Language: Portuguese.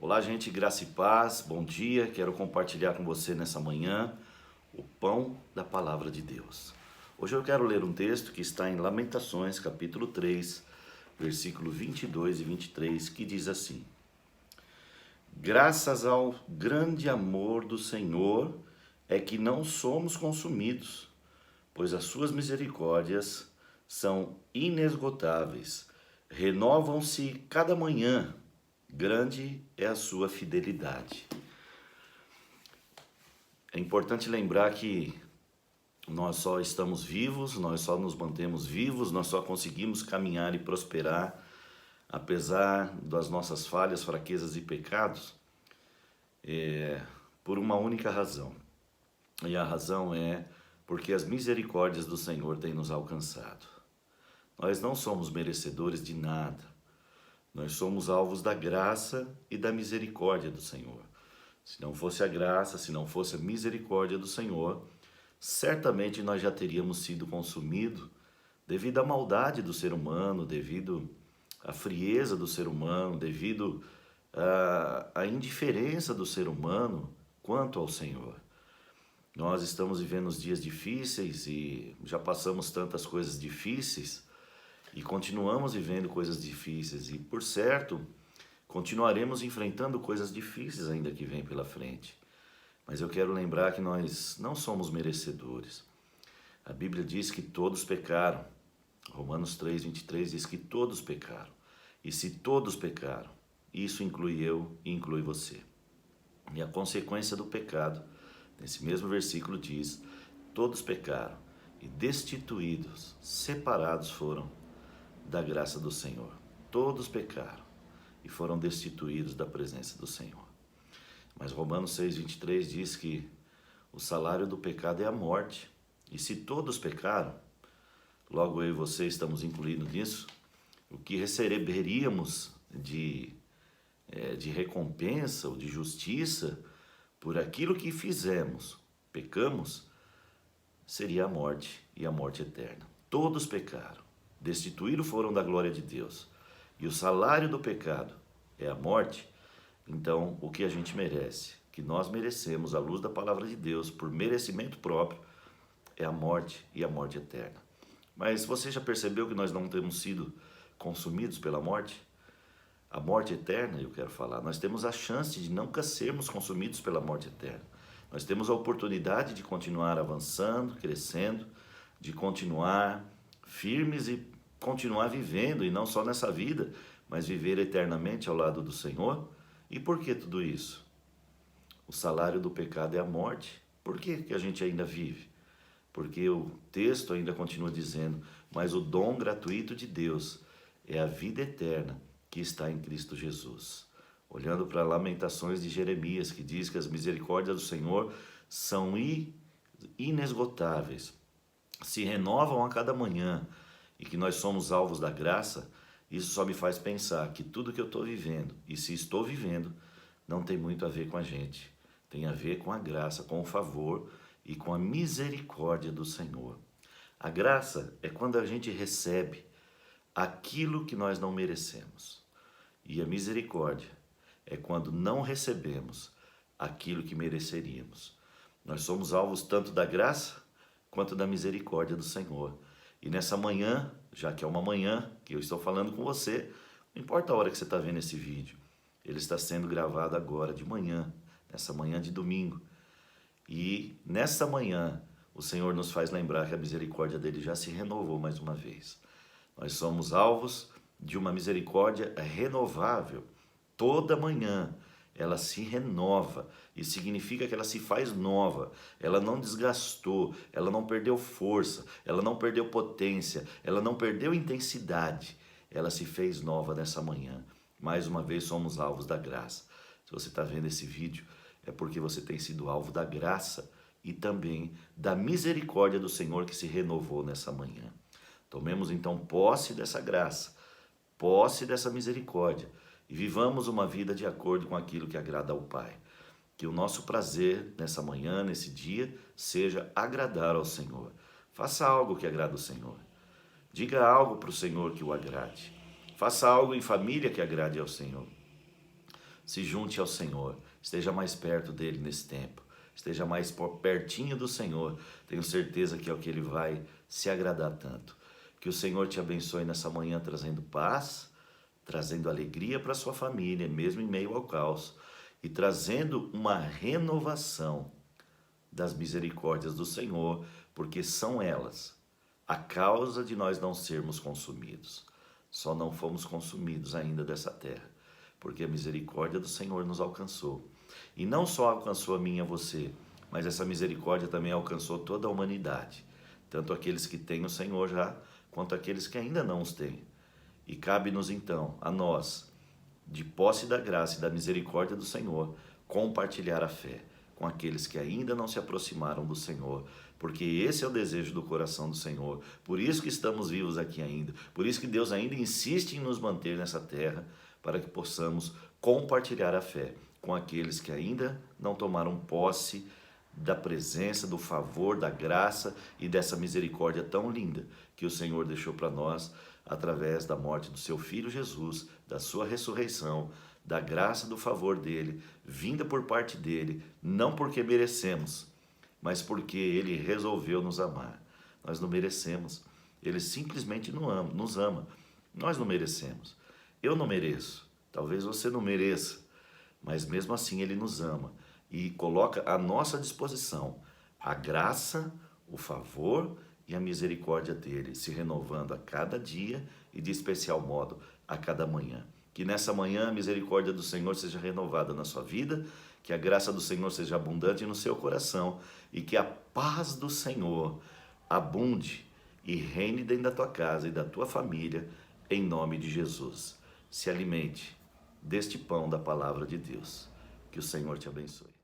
Olá, gente, graça e paz, bom dia. Quero compartilhar com você nessa manhã o pão da palavra de Deus. Hoje eu quero ler um texto que está em Lamentações, capítulo 3, versículo 22 e 23, que diz assim: Graças ao grande amor do Senhor é que não somos consumidos, pois as suas misericórdias são inesgotáveis, renovam-se cada manhã. Grande é a sua fidelidade. É importante lembrar que nós só estamos vivos, nós só nos mantemos vivos, nós só conseguimos caminhar e prosperar, apesar das nossas falhas, fraquezas e pecados, por uma única razão. E a razão é porque as misericórdias do Senhor têm nos alcançado. Nós não somos merecedores de nada. Nós somos alvos da graça e da misericórdia do Senhor. Se não fosse a graça, se não fosse a misericórdia do Senhor, certamente nós já teríamos sido consumidos devido à maldade do ser humano, devido à frieza do ser humano, devido à indiferença do ser humano quanto ao Senhor. Nós estamos vivendo os dias difíceis e já passamos tantas coisas difíceis, e continuamos vivendo coisas difíceis e, por certo, continuaremos enfrentando coisas difíceis ainda que vem pela frente. Mas eu quero lembrar que nós não somos merecedores. A Bíblia diz que todos pecaram. Romanos 3, 23 diz que todos pecaram. E se todos pecaram, isso inclui eu e inclui você. E a consequência do pecado, nesse mesmo versículo diz, todos pecaram e destituídos, separados foram da graça do Senhor. Todos pecaram e foram destituídos da presença do Senhor. Mas Romanos 6, 23 diz que o salário do pecado é a morte. E se todos pecaram, logo eu e você estamos incluídos nisso, o que receberíamos de recompensa ou de justiça por aquilo que fizemos, pecamos, seria a morte e a morte eterna. Todos pecaram. Destituídos foram da glória de Deus, e o salário do pecado é a morte. Então, o que a gente merece, que nós merecemos à luz da palavra de Deus, por merecimento próprio, é a morte e a morte eterna. Mas você já percebeu que nós não temos sido consumidos pela morte? A morte eterna, eu quero falar, nós temos a chance de nunca sermos consumidos pela morte eterna. Nós temos a oportunidade de continuar avançando, crescendo, de continuar firmes e continuar vivendo, e não só nessa vida, mas viver eternamente ao lado do Senhor. E por que tudo isso? O salário do pecado é a morte. Por que a gente ainda vive? Porque o texto ainda continua dizendo, mas o dom gratuito de Deus é a vida eterna que está em Cristo Jesus. Olhando para Lamentações de Jeremias, que diz que as misericórdias do Senhor são inesgotáveis, se renovam a cada manhã, e que nós somos alvos da graça. Isso só me faz pensar que tudo que eu estou vivendo, e se estou vivendo, não tem muito a ver com a gente. Tem a ver com a graça, com o favor e com a misericórdia do Senhor. A graça é quando a gente recebe aquilo que nós não merecemos. E a misericórdia é quando não recebemos aquilo que mereceríamos. Nós somos alvos tanto da graça quanto da misericórdia do Senhor. E nessa manhã, já que é uma manhã que eu estou falando com você, não importa a hora que você está vendo esse vídeo, ele está sendo gravado agora, de manhã, nessa manhã de domingo. E nessa manhã, o Senhor nos faz lembrar que a misericórdia dele já se renovou mais uma vez. Nós somos alvos de uma misericórdia renovável. Toda manhã ela se renova, e significa que ela se faz nova. Ela não desgastou, ela não perdeu força, ela não perdeu potência, ela não perdeu intensidade. Ela se fez nova nessa manhã. Mais uma vez somos alvos da graça. Se você está vendo esse vídeo, é porque você tem sido alvo da graça e também da misericórdia do Senhor que se renovou nessa manhã. Tomemos então posse dessa graça, posse dessa misericórdia, e vivamos uma vida de acordo com aquilo que agrada ao Pai. Que o nosso prazer nessa manhã, nesse dia, seja agradar ao Senhor. Faça algo que agrada ao Senhor. Diga algo para o Senhor que o agrade. Faça algo em família que agrade ao Senhor. Se junte ao Senhor, esteja mais perto dele nesse tempo, esteja mais pertinho do Senhor. Tenho certeza que é o que ele vai se agradar tanto. Que o Senhor te abençoe nessa manhã, trazendo paz, trazendo alegria para sua família, mesmo em meio ao caos, e trazendo uma renovação das misericórdias do Senhor, porque são elas a causa de nós não sermos consumidos. Só não fomos consumidos ainda dessa terra, porque a misericórdia do Senhor nos alcançou. E não só alcançou a mim e a você, mas essa misericórdia também alcançou toda a humanidade, tanto aqueles que têm o Senhor já, quanto aqueles que ainda não os têm. E cabe-nos então, a nós, de posse da graça e da misericórdia do Senhor, compartilhar a fé com aqueles que ainda não se aproximaram do Senhor, porque esse é o desejo do coração do Senhor. Por isso que estamos vivos aqui ainda, por isso que Deus ainda insiste em nos manter nessa terra, para que possamos compartilhar a fé com aqueles que ainda não tomaram posse da presença, do favor, da graça e dessa misericórdia tão linda que o Senhor deixou para nós através da morte do seu Filho Jesus, da sua ressurreição, da graça, do favor dele, vinda por parte dele, não porque merecemos, mas porque ele resolveu nos amar. Nós não merecemos, ele simplesmente nos ama. Nós não merecemos. Eu não mereço, talvez você não mereça, mas mesmo assim ele nos ama e coloca à nossa disposição a graça, o favor e a misericórdia dele, se renovando a cada dia e de especial modo a cada manhã. Que nessa manhã a misericórdia do Senhor seja renovada na sua vida, que a graça do Senhor seja abundante no seu coração e que a paz do Senhor abunde e reine dentro da tua casa e da tua família, em nome de Jesus. Se alimente deste pão da palavra de Deus. Que o Senhor te abençoe.